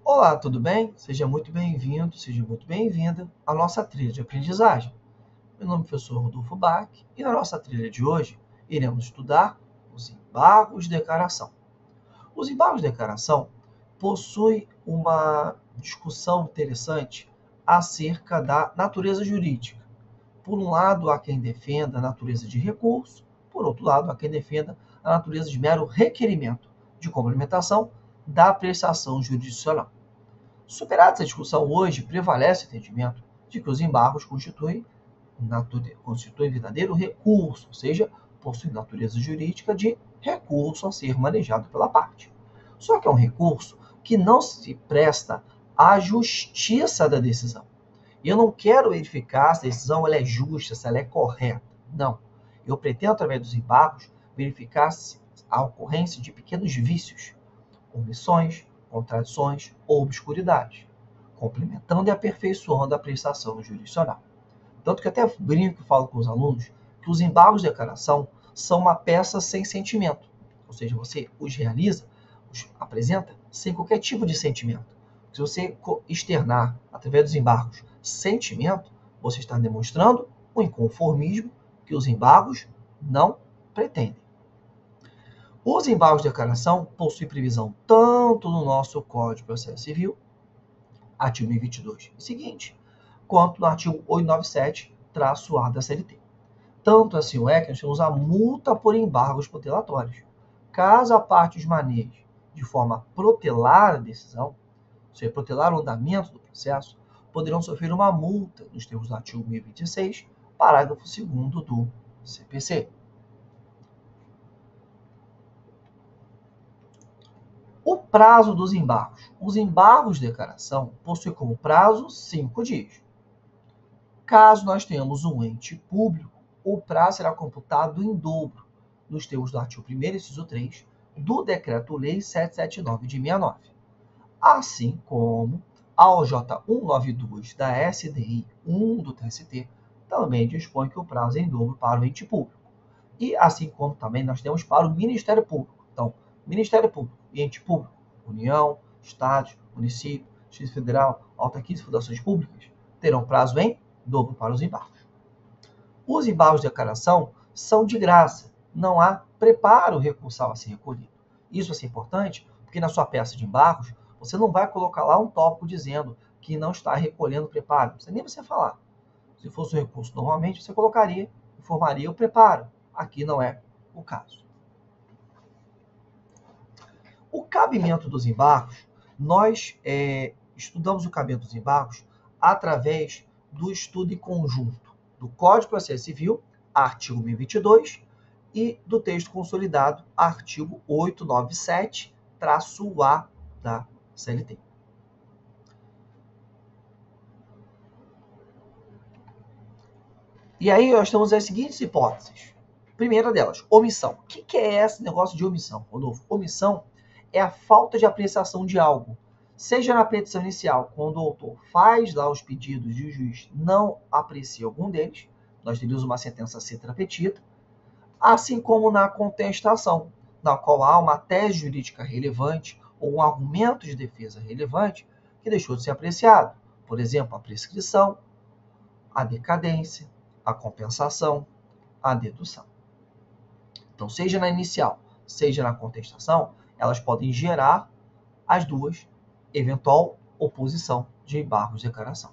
Olá, tudo bem? Seja muito bem-vindo, seja muito bem-vinda à nossa trilha de aprendizagem. Meu nome é professor Rodolfo Bach e na nossa trilha de hoje iremos estudar os embargos de declaração. Os embargos de declaração possuem uma discussão interessante acerca da natureza jurídica. Por um lado, há quem defenda a natureza de recurso, por outro lado, há quem defenda a natureza de mero requerimento de complementação da prestação jurisdicional. Superada essa discussão, hoje prevalece o entendimento de que os embargos constituem verdadeiro recurso, ou seja, possuem natureza jurídica de recurso a ser manejado pela parte. Só que é um recurso que não se presta à justiça da decisão. Eu não quero verificar se a decisão ela é justa, se ela é correta. Não. Eu pretendo, através dos embargos, verificar a ocorrência de pequenos vícios, omissões, contradições ou obscuridades, complementando e aperfeiçoando a prestação jurisdicional. Tanto que até brinco e falo com os alunos que os embargos de declaração são uma peça sem sentimento. Ou seja, você os realiza, os apresenta sem qualquer tipo de sentimento. Se você externar, através dos embargos, sentimento, você está demonstrando o inconformismo que os embargos não pretendem. Os embargos de declaração possuem previsão tanto no nosso Código de Processo Civil, artigo 1022 e seguinte, quanto no artigo 897-A da CLT. Tanto assim é que nós temos a multa por embargos protelatórios. Caso a parte os maneje de forma a protelar a decisão, ou seja, protelar o andamento do processo, poderão sofrer uma multa nos termos do artigo 1026, parágrafo 2º do CPC. O prazo dos embargos. Os embargos de declaração possuem como prazo 5 dias. Caso nós tenhamos um ente público, o prazo será computado em dobro, nos termos do artigo 1º, inciso 3, do Decreto-Lei 779 de 69. Assim como a OJ 192 da SDI 1 do TST também dispõe que o prazo é em dobro para o ente público. E assim como também nós temos para o Ministério Público. Então, Ministério Público e ente público, União, Estados, Município, Distrito Federal, autarquias e fundações públicas, terão prazo em dobro para os embargos. Os embargos de declaração são de graça, não há preparo recursal a ser recolhido. Isso é importante porque na sua peça de embargos você não vai colocar lá um tópico dizendo que não está recolhendo preparo, não precisa nem você falar. Se fosse um recurso normalmente, você colocaria, informaria o preparo. Aqui não é o caso. O cabimento dos embargos, nós estudamos o cabimento dos embargos através do estudo em conjunto do Código de Processo Civil, artigo 1022, e do texto consolidado, artigo 897-A da CLT. E aí nós temos as seguintes hipóteses. Primeira delas, omissão. O que é esse negócio de omissão, Rodolfo? Omissão é a falta de apreciação de algo, seja na petição inicial, quando o autor faz lá os pedidos e o juiz não aprecia algum deles, nós teríamos uma sentença cetra petita, assim como na contestação, na qual há uma tese jurídica relevante ou um argumento de defesa relevante que deixou de ser apreciado. Por exemplo, a prescrição, a decadência, a compensação, a dedução. Então, seja na inicial, seja na contestação, elas podem gerar as duas, eventual oposição de embargos de declaração.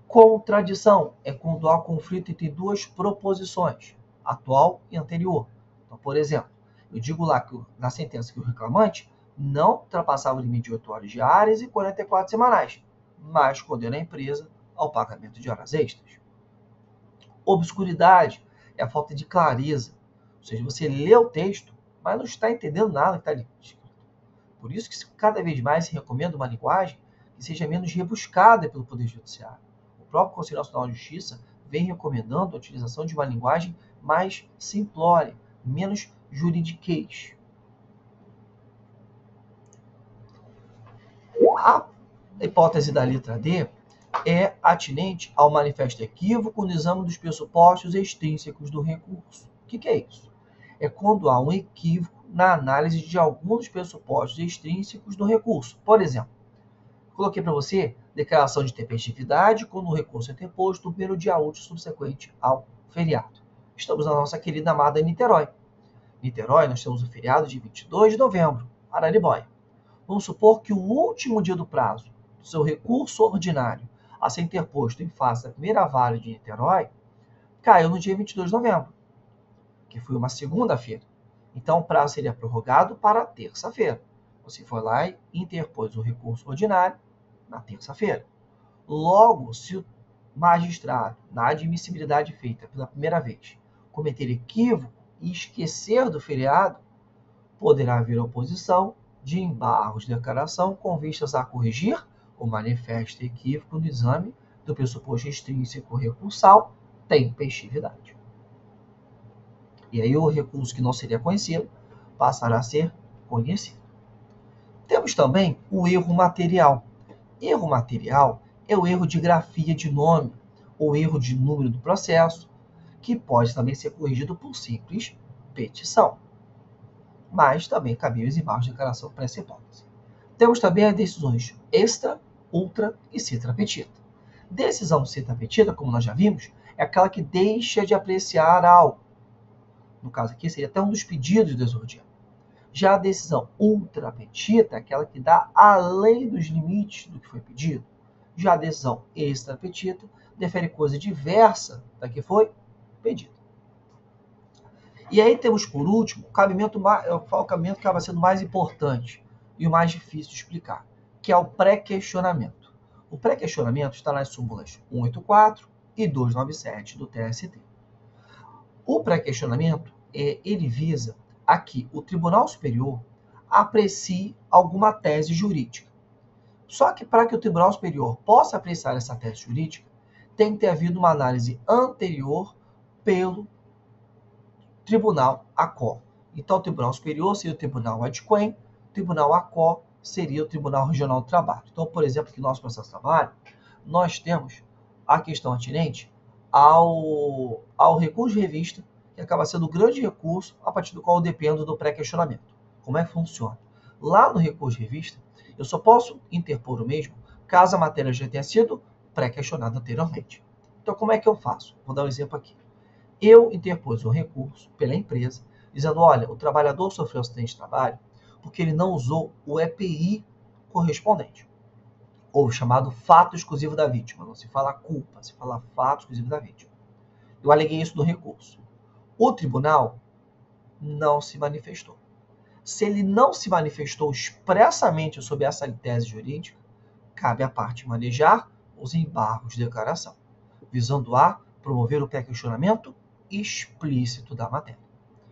Contradição é quando há conflito entre duas proposições, atual e anterior. Então, por exemplo, eu digo lá que na sentença que o reclamante não ultrapassava o limite de 8 horas diárias e 44 semanais, mas condena a empresa ao pagamento de horas extras. Obscuridade é a falta de clareza, ou seja, você lê o texto, mas não está entendendo nada que está ali escrito. Por isso que cada vez mais se recomenda uma linguagem que seja menos rebuscada pelo Poder Judiciário. O próprio Conselho Nacional de Justiça vem recomendando a utilização de uma linguagem mais simplória, menos juridiquês. A hipótese da letra D é atinente ao manifesto equívoco no exame dos pressupostos extrínsecos do recurso. O que é isso? É quando há um equívoco na análise de alguns pressupostos extrínsecos do recurso. Por exemplo, Coloquei para você declaração de intempestividade quando o recurso é interposto no primeiro dia útil subsequente ao feriado. Estamos na nossa querida amada Niterói. Niterói, nós temos o feriado de 22 de novembro, Araribóia. Vamos supor que o último dia do prazo do seu recurso ordinário a ser interposto em face da primeira vara de Niterói caiu no dia 22 de novembro, que foi uma segunda-feira. Então, o prazo seria prorrogado para terça-feira. Você foi lá e interpôs o recurso ordinário na terça-feira. Logo, se o magistrado, na admissibilidade feita pela primeira vez, cometer equívoco e esquecer do feriado, poderá haver oposição de embargos de declaração com vistas a corrigir o manifesto equívoco no exame do pressuposto extrínseco recursal tempestividade. E aí o recurso que não seria conhecido passará a ser conhecido. Temos também o erro material. Erro material é o erro de grafia de nome ou erro de número do processo, que pode também ser corrigido por simples petição. Mas também cabem os embargos de declaração para essa hipótese. Temos também as decisões extra, ultra e citra petita. Decisão citra petita, como nós já vimos, é aquela que deixa de apreciar algo. No caso aqui, seria até um dos pedidos do exordiano. Já a decisão ultra petita é aquela que dá além dos limites do que foi pedido. Já a decisão extra petita defere coisa diversa da que foi pedida. E aí temos, por último, o cabimento que acaba sendo mais importante e o mais difícil de explicar, que é o pré-questionamento. O pré-questionamento está nas súmulas 184 e 297 do TST. O pré-questionamento, ele visa a que o Tribunal Superior aprecie alguma tese jurídica. Só que para que o Tribunal Superior possa apreciar essa tese jurídica, tem que ter havido uma análise anterior pelo Tribunal ACO. Então, o Tribunal Superior seria o Tribunal Adquem, o Tribunal ACO seria o Tribunal Regional do Trabalho. Então, por exemplo, aqui no nosso processo de trabalho, nós temos a questão atinente ao recurso de revista, que acaba sendo o grande recurso a partir do qual eu dependo do pré-questionamento. Como é que funciona? Lá no recurso de revista, eu só posso interpor o mesmo caso a matéria já tenha sido pré-questionada anteriormente. Então, como é que eu faço? Vou dar um exemplo aqui. Eu interpus um recurso pela empresa, dizendo, olha, o trabalhador sofreu acidente de trabalho porque ele não usou o EPI correspondente, ou chamado fato exclusivo da vítima. Não se fala culpa, se fala fato exclusivo da vítima. Eu aleguei isso no recurso. O tribunal não se manifestou. Se ele não se manifestou expressamente sobre essa tese jurídica, cabe à parte manejar os embargos de declaração, visando a promover o pré-questionamento explícito da matéria.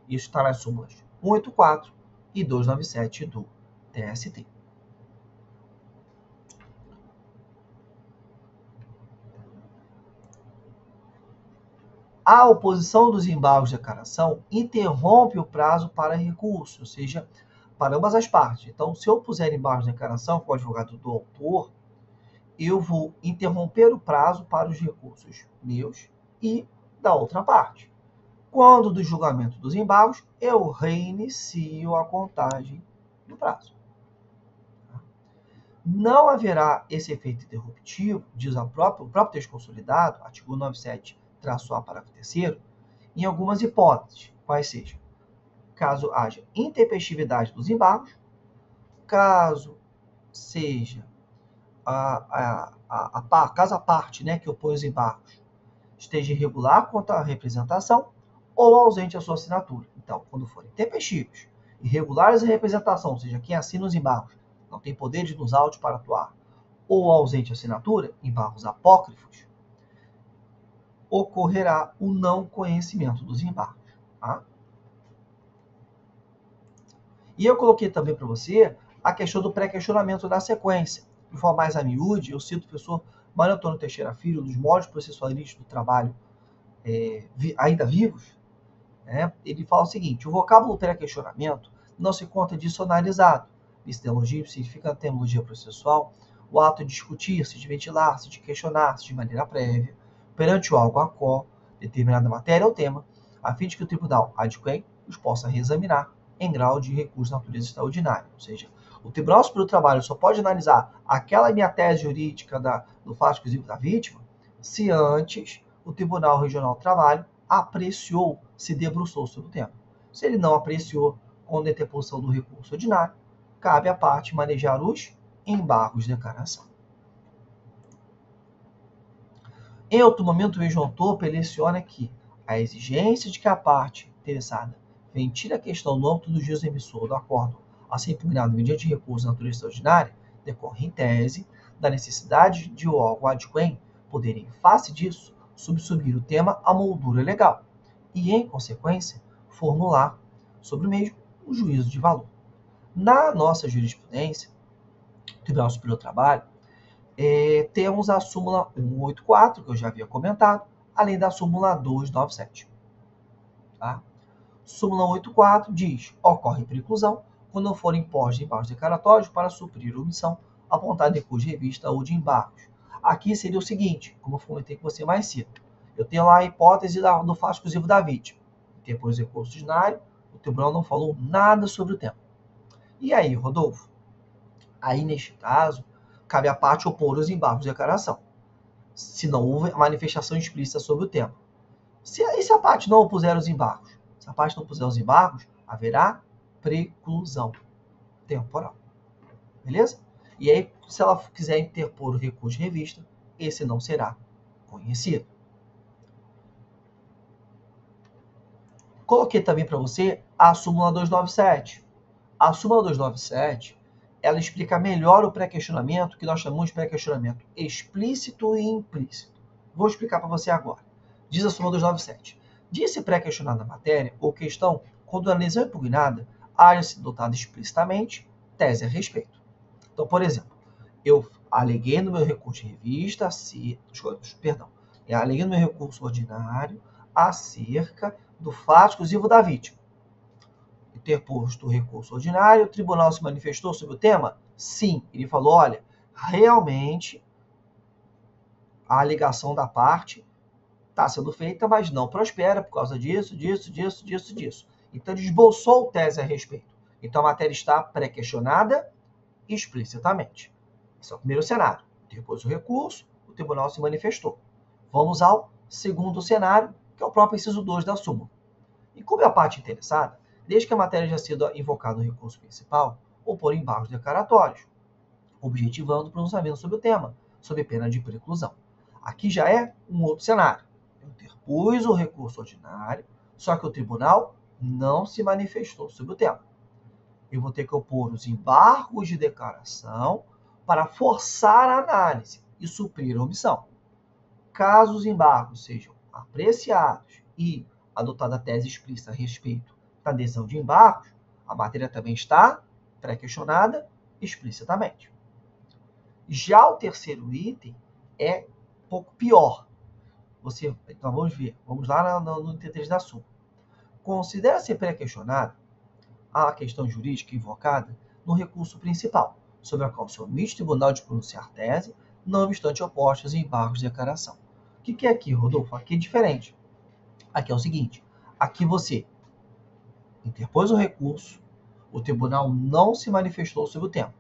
Isso está nas súmulas 184 e 297 do TST. A oposição dos embargos de declaração interrompe o prazo para recurso, ou seja, para ambas as partes. Então, se eu puser embargos de declaração com o advogado do autor, eu vou interromper o prazo para os recursos meus e da outra parte. Quando do julgamento dos embargos, eu reinicio a contagem do prazo. Não haverá esse efeito interruptivo, diz o próprio texto consolidado, artigo 97-A, parágrafo 3º, em algumas hipóteses, quais sejam: caso haja intempestividade dos embargos, caso seja caso a parte, né, que opõe os embargos esteja irregular quanto à representação ou ausente a sua assinatura. Então, quando forem intempestivos, irregulares a representação, ou seja, quem assina os embargos não tem poder de nos autos para atuar, ou ausente a assinatura, embargos apócrifos, ocorrerá o não conhecimento dos embargos. Tá? E eu coloquei também para você a questão do pré-questionamento da sequência. De forma mais a miúde, eu cito o professor Mário Antônio Teixeira Filho, dos moldes processualistas do trabalho ainda vivos. Né? Ele fala o seguinte: o vocábulo pré-questionamento não se conta dicionarizado. Epistemologia significa terminologia processual, o ato de discutir-se, de ventilar-se, de questionar-se de maneira prévia, perante o algo a qual determinada matéria ou tema, a fim de que o tribunal adquem os possa reexaminar em grau de recurso de natureza extraordinária. Ou seja, O Tribunal Superior do Trabalho só pode analisar aquela minha tese jurídica do fato exclusivo da vítima se antes o Tribunal Regional do Trabalho apreciou, se debruçou sobre o tema. Se ele não apreciou com a interposição do recurso ordinário, cabe à parte manejar os embargos de declaração. Em outro momento, o ex autor seleciona que a exigência de que a parte interessada ventile a questão no âmbito do juízo emissor do acordo a ser impugnado mediante recurso de natureza extraordinária decorre em tese da necessidade de o órgão adquém poder, em face disso, subsumir o tema à moldura legal e, em consequência, formular sobre o mesmo um juízo de valor. Na nossa jurisprudência, Tribunal Superior do Trabalho, temos a súmula 184, que eu já havia comentado, além da súmula 297. Tá? Súmula 184 diz: ocorre preclusão quando não forem impostos embargos declaratórios para suprir omissão apontada em curso de revista ou de embargos. Aqui seria o seguinte, como eu comentei com você mais cedo. Eu tenho lá a hipótese do fato exclusivo da vítima. Depois do recurso ordinário, o tribunal não falou nada sobre o tema. E aí, Rodolfo? Aí, neste caso, cabe à parte opor os embargos de declaração, se não houver manifestação explícita sobre o tema. E se a parte não opuser os embargos? Se a parte não opuser os embargos, haverá preclusão temporal. Beleza? E aí, se ela quiser interpor o recurso de revista, esse não será conhecido. Coloquei também para você a súmula 297. A súmula 297, ela explica melhor o pré-questionamento, que nós chamamos de pré-questionamento explícito e implícito. Vou explicar para você agora. Diz a súmula 297. Disse pré-questionada a matéria ou questão quando a lesão impugnada haja sido dotada explicitamente tese a respeito. Então, por exemplo, eu aleguei no meu recurso de revista, aleguei no meu recurso ordinário acerca do fato exclusivo da vítima. Interposto o recurso ordinário, o tribunal se manifestou sobre o tema? Sim. Ele falou, olha, realmente a alegação da parte está sendo feita, mas não prospera por causa disso. Então, ele esboçou tese a respeito. Então, a matéria está pré-questionada explicitamente. Esse é o primeiro cenário. Depois o recurso, o tribunal se manifestou. Vamos ao segundo cenário, que é o próprio inciso 2 da súmula. E como é a parte interessada, desde que a matéria já sido invocada no recurso principal, ou por embargos declaratórios, objetivando o pronunciamento sobre o tema, sob pena de preclusão. Aqui já é um outro cenário. Eu interpus o recurso ordinário, só que o tribunal não se manifestou sobre o tema. Eu vou ter que opor os embargos de declaração para forçar a análise e suprir a omissão. Caso os embargos sejam apreciados e adotada a tese explícita a respeito da adesão de embargos, a matéria também está pré-questionada explicitamente. Já o terceiro item é um pouco pior. Então vamos ver, vamos lá no item 3 da súmula. Considera ser pré-questionada a questão jurídica invocada no recurso principal, sobre a qual se omite o tribunal de pronunciar tese, não obstante opostos e embargos de declaração. O que é aqui, Rodolfo? Aqui é diferente. Aqui é o seguinte, aqui você interpôs o recurso, o tribunal não se manifestou sobre o tema,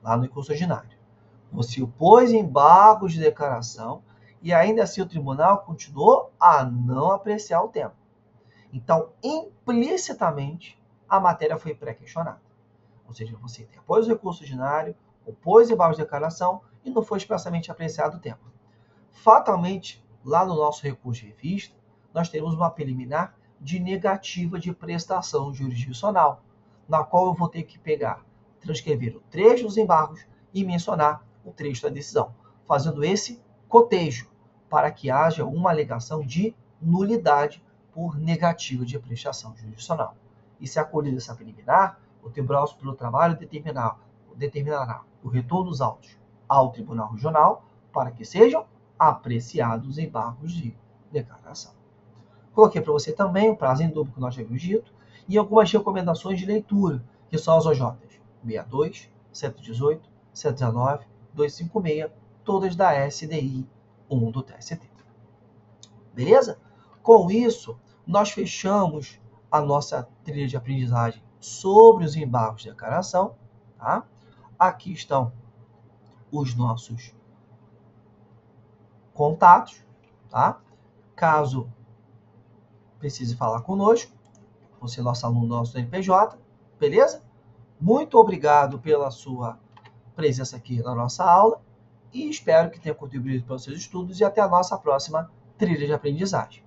lá no recurso ordinário. Você opôs embargos de declaração e ainda assim o tribunal continuou a não apreciar o tema. Então, implicitamente, a matéria foi pré-questionada. Ou seja, você interpôs o recurso ordinário, opôs embargos de declaração e não foi expressamente apreciado o tema. Fatalmente, lá no nosso recurso de revista, nós temos uma preliminar de negativa de prestação jurisdicional, na qual eu vou ter que transcrever o trecho dos embargos e mencionar o trecho da decisão, fazendo esse cotejo, para que haja uma alegação de nulidade por negativa de prestação jurisdicional. E se acolhida essa preliminar, o Tribunal Superior do Trabalho determinará o retorno dos autos ao Tribunal Regional para que sejam apreciados os embargos de declaração. Coloquei para você também o prazo em dobro que nós já havíamos dito e algumas recomendações de leitura, que são as OJs 62, 118, 119, 256, todas da SDI 1 do TST. Beleza? Com isso, nós fechamos a nossa trilha de aprendizagem sobre os embargos de declaração. Tá? Aqui estão os nossos contatos, tá? Caso precise falar conosco, você é nosso aluno do nosso NPJ, beleza? Muito obrigado pela sua presença aqui na nossa aula e espero que tenha contribuído para os seus estudos e até a nossa próxima trilha de aprendizagem.